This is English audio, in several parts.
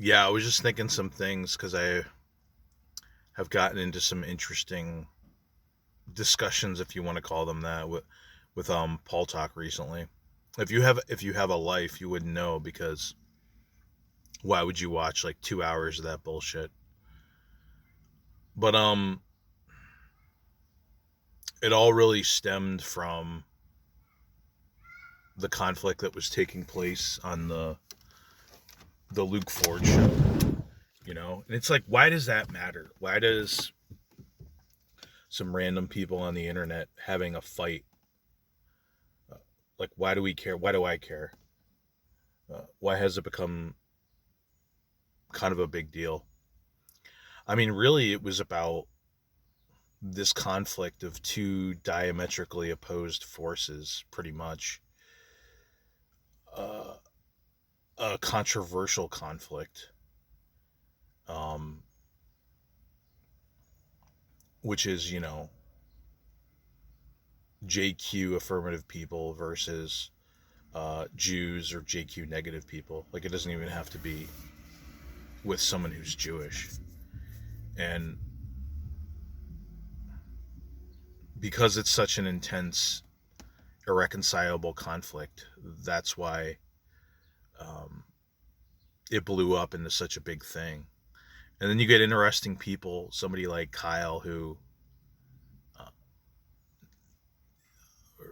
Yeah, I was just thinking some things because I have gotten into some interesting discussions, if you want to call them that, with Paul Talk recently. If you have a life, you wouldn't know because why would you watch like 2 hours of that bullshit? But it all really stemmed from the conflict that was taking place on the Luke Ford show. And it's like, why does that matter? Why does some random people on the internet having a fight, like, why do we care? Why do I care? Why has it become kind of a big deal? I mean, really, it was about this conflict of two diametrically opposed forces, pretty much. Uh, a controversial conflict, um, which is, JQ affirmative people versus Jews or JQ negative people. Like, it doesn't even have to be with someone who's Jewish. And because it's such an intense, irreconcilable conflict, that's why um, it blew up into such a big thing. And then you get interesting people, somebody like Kyle, who uh,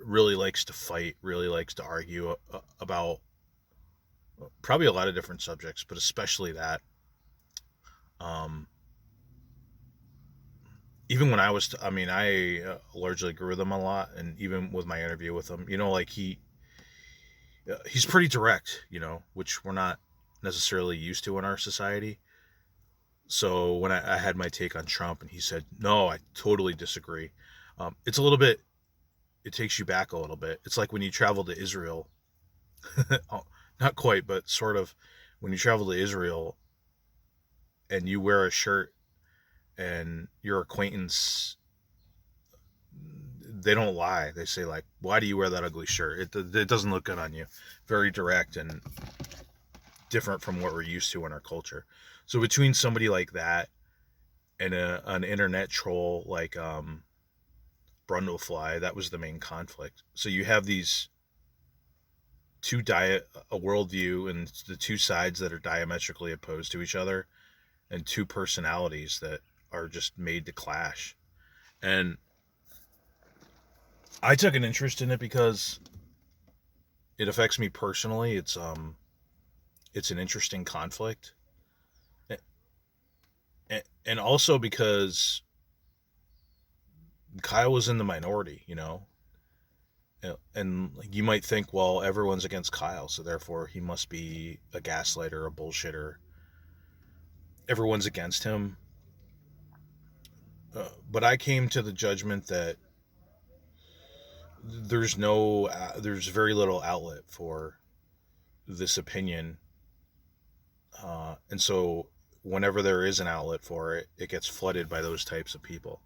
really likes to fight, really likes to argue about probably a lot of different subjects, but especially that. Um, Even when I was, I mean, I largely agree with him a lot, and even with my interview with him, like he's pretty direct, which we're not necessarily used to in our society. So when I had my take on Trump, and he said, "No, I totally disagree," it's a little bit. It takes you back a little bit. It's like when you travel to Israel. Oh, not quite, but sort of. When you travel to Israel and you wear a shirt, and your acquaintance, they don't lie. They say, like, "Why do you wear that ugly shirt? It doesn't look good on you." Very direct and different from what we're used to in our culture. So between somebody like that and an internet troll like Brundlefly, that was the main conflict. So you have these a worldview and the two sides that are diametrically opposed to each other, and two personalities that are just made to clash. And I took an interest in it because it affects me personally. It's an interesting conflict, and also because Kyle was in the minority, and you might think, well, everyone's against Kyle, so therefore he must be a gaslighter, a bullshitter. Everyone's against him. But I came to the judgment that there's very little outlet for this opinion, and so whenever there is an outlet for it, it gets flooded by those types of people.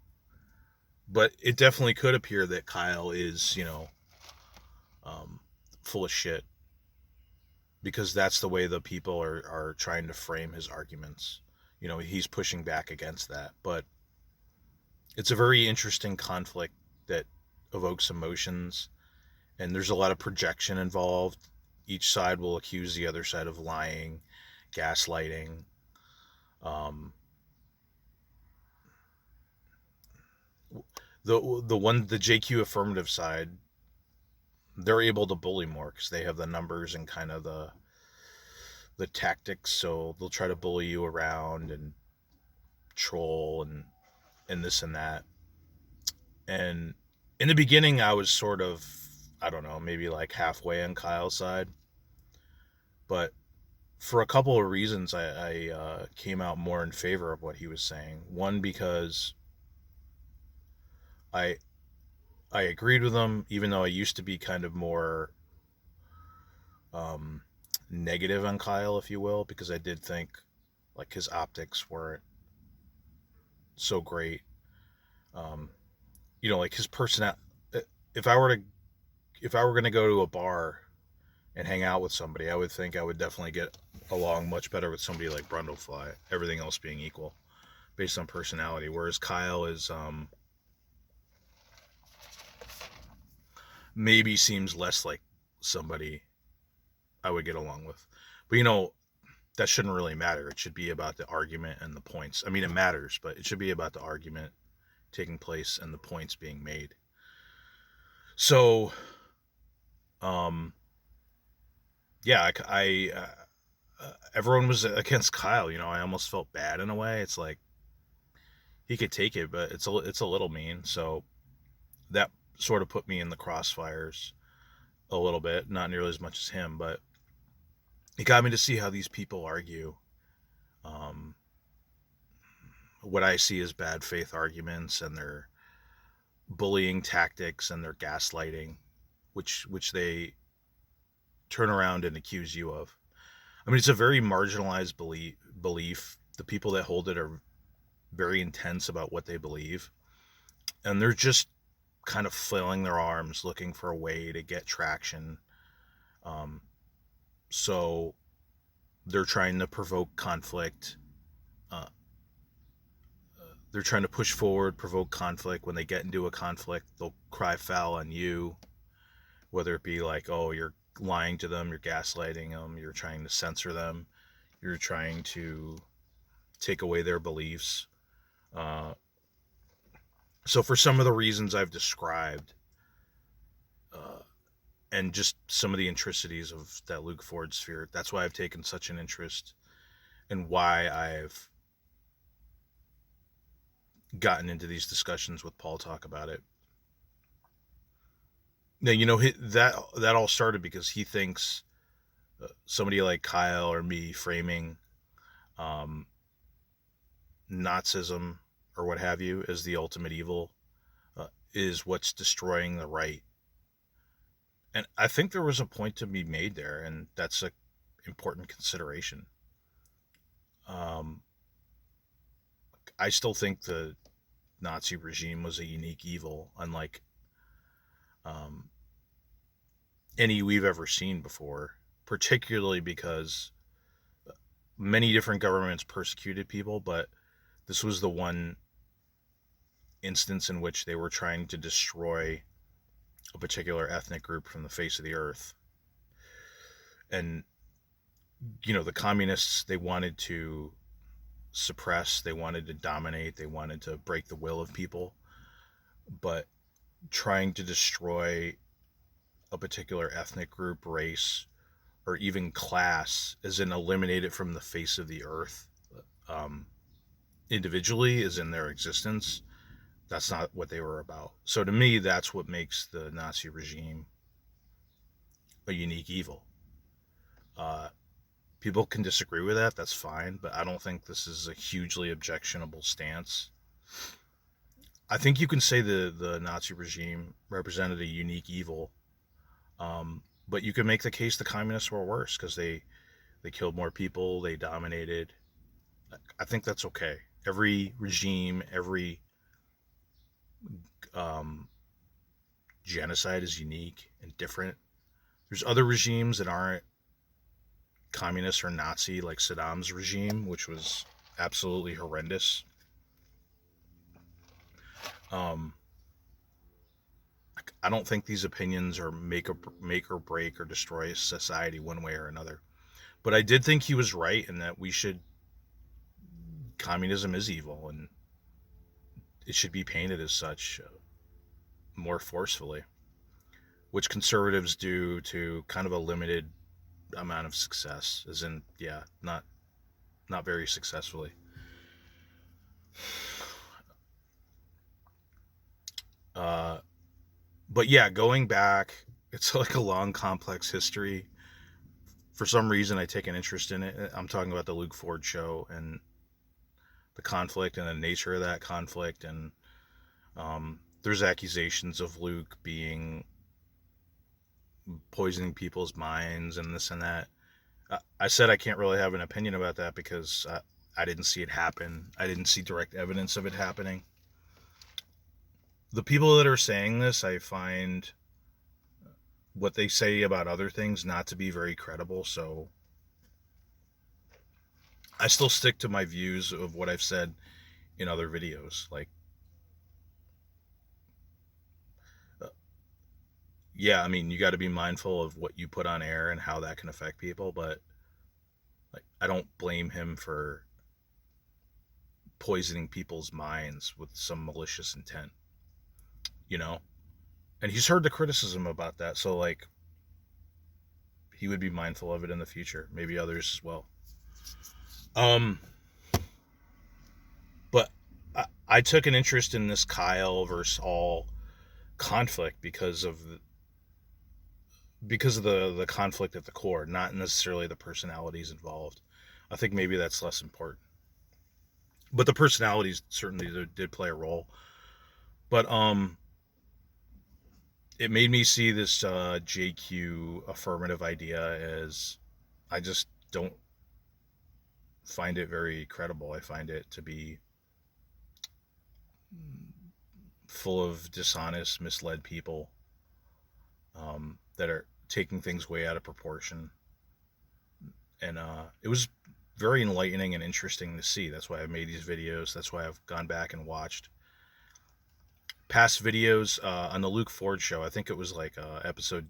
But it definitely could appear that Kyle is, um, full of shit, because that's the way the people are trying to frame his arguments. He's pushing back against that. But it's a very interesting conflict that evokes emotions, and there's a lot of projection involved. Each side will accuse the other side of lying, gaslighting. Um, the JQ affirmative side, they're able to bully more because they have the numbers and kind of the tactics. So they'll try to bully you around and troll and this and that. And in the beginning, I was sort of, I don't know, maybe like halfway on Kyle's side. But for a couple of reasons, I came out more in favor of what he was saying. One, because I I agreed with him, even though I used to be kind of more um, negative on Kyle, if you will, because I did think like his optics weren't so great. Um, like his personality. If I were to if I were going to go to a bar and hang out with somebody, I would think I would definitely get along much better with somebody like Brundlefly, everything else being equal, based on personality. Whereas Kyle is maybe seems less like somebody I would get along with. But that shouldn't really matter. It should be about the argument and the points. I mean, it matters, but it should be about the argument taking place and the points being made. So, yeah, everyone was against Kyle. I almost felt bad in a way. It's like he could take it, but it's a little mean. So that sort of put me in the crossfires a little bit, not nearly as much as him, but it got me to see how these people argue. Um, what I see as bad faith arguments and their bullying tactics and their gaslighting, which they turn around and accuse you of. I mean, it's a very marginalized belief. The people that hold it are very intense about what they believe, and they're just kind of flailing their arms looking for a way to get traction. So they're trying to provoke conflict. Uh, they're trying to push forward, provoke conflict. When they get into a conflict, they'll cry foul on you, whether it be like, oh, you're lying to them, you're gaslighting them, you're trying to censor them, you're trying to take away their beliefs. So for some of the reasons I've described, and just some of the intricacies of that Luke Ford sphere, that's why I've taken such an interest in why I've gotten into these discussions with Paul Talk about it. Now, that all started because he thinks somebody like Kyle or me framing Nazism or what have you as the ultimate evil is what's destroying the right. And I think there was a point to be made there, and that's an important consideration. I still think the Nazi regime was a unique evil, unlike any we've ever seen before, particularly because many different governments persecuted people, but this was the one instance in which they were trying to destroy a particular ethnic group from the face of the earth. And, the communists, they wanted to suppress, they wanted to dominate, they wanted to break the will of people, but trying to destroy a particular ethnic group, race, or even class, as in eliminate it from the face of the earth, individually, as in their existence, that's not what they were about. So to me, that's what makes the Nazi regime a unique evil. People can disagree with that, that's fine, but I don't think this is a hugely objectionable stance. I think you can say the Nazi regime represented a unique evil, but you can make the case the communists were worse because they killed more people, they dominated. I think that's okay. Every regime, every genocide is unique and different. There's other regimes that aren't communist or Nazi, like Saddam's regime, which was absolutely horrendous. I don't think these opinions are make or break or destroy society one way or another. But I did think he was right in that communism is evil and it should be painted as such more forcefully, which conservatives do to kind of a limited amount of success, as in, yeah, not very successfully. But yeah, going back, it's like a long, complex history. For some reason, I take an interest in it. I'm talking about the Luke Ford show and the conflict and the nature of that conflict. And there's accusations of Luke poisoning people's minds and this and that. I said I can't really have an opinion about that because I didn't see it happen. I didn't see direct evidence of it happening. The people that are saying this, I find what they say about other things not to be very credible. So I still stick to my views of what I've said in other videos. Like, uh, yeah, I mean, you got to be mindful of what you put on air and how that can affect people, but like, I don't blame him for poisoning people's minds with some malicious intent, you know? And he's heard the criticism about that, so like, he would be mindful of it in the future. Maybe others as well. Um, but I took an interest in this Kyle versus All conflict because of the conflict at the core, not necessarily the personalities involved. I think maybe that's less important, but the personalities certainly did play a role. But it made me see this JQ affirmative idea as I just don't find it very credible. I find it to be full of dishonest, misled people that are taking things way out of proportion. And it was very enlightening and interesting to see. That's why I've made these videos. That's why I've gone back and watched past videos on the Luke Ford show. I think it was like episode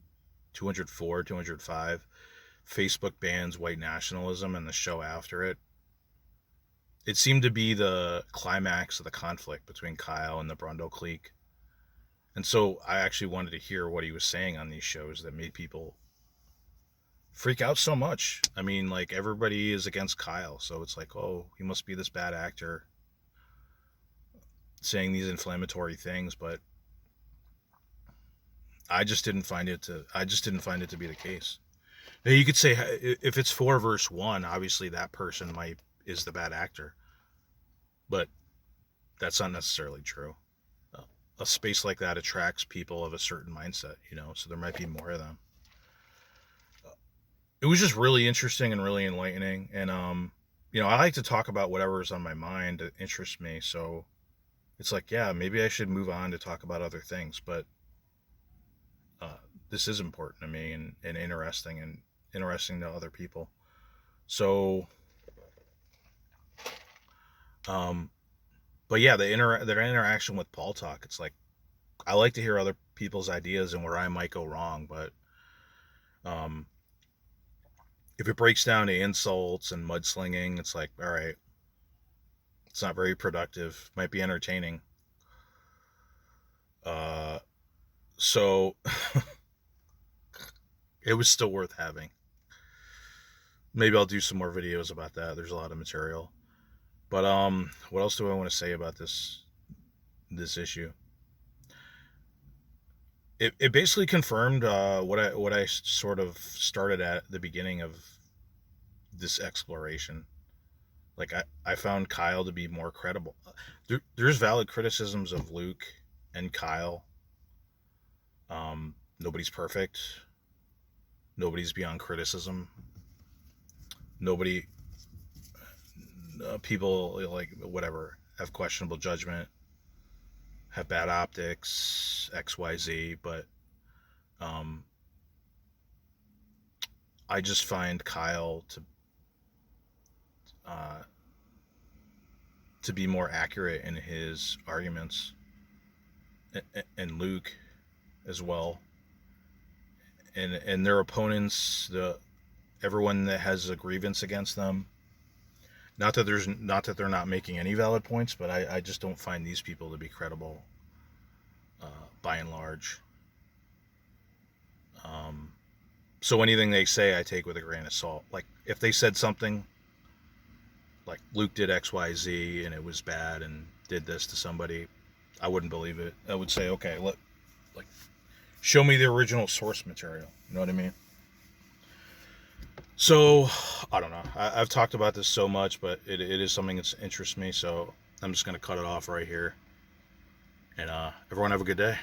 204, 205. Facebook bans white nationalism, and the show after it. It seemed to be the climax of the conflict between Kyle and the Brundle clique. And so I actually wanted to hear what he was saying on these shows that made people freak out so much. I mean, like, everybody is against Kyle, so it's like, oh, he must be this bad actor saying these inflammatory things, but I just didn't find it to be the case. Now, you could say if it's 4 versus 1, obviously that person is the bad actor, but that's not necessarily true. A space like that attracts people of a certain mindset, so there might be more of them. It was just really interesting and really enlightening, and I like to talk about whatever's on my mind that interests me, so it's like, yeah, maybe I should move on to talk about other things, but this is important to me and interesting to other people. So but yeah, their interaction with Paul Talk, it's like, I like to hear other people's ideas and where I might go wrong, but if it breaks down to insults and mudslinging, it's like, all right, it's not very productive. Might be entertaining. So it was still worth having. Maybe I'll do some more videos about that. There's a lot of material. But what else do I want to say about this issue? It basically confirmed what I sort of started at the beginning of this exploration. Like, I found Kyle to be more credible. There's valid criticisms of Luke and Kyle. Nobody's perfect. Nobody's beyond criticism. People, like, whatever, have questionable judgment, have bad optics, XYZ, but I just find Kyle to be more accurate in his arguments, and Luke as well, and their opponents, everyone that has a grievance against them. Not that they're not making any valid points, but I just don't find these people to be credible, by and large. So anything they say, I take with a grain of salt. Like, if they said something like Luke did XYZ and it was bad and did this to somebody, I wouldn't believe it. I would say, okay, show me the original source material. You know what I mean? So, I don't know. I've talked about this so much, but it is something that interests me, so I'm just going to cut it off right here. And everyone have a good day.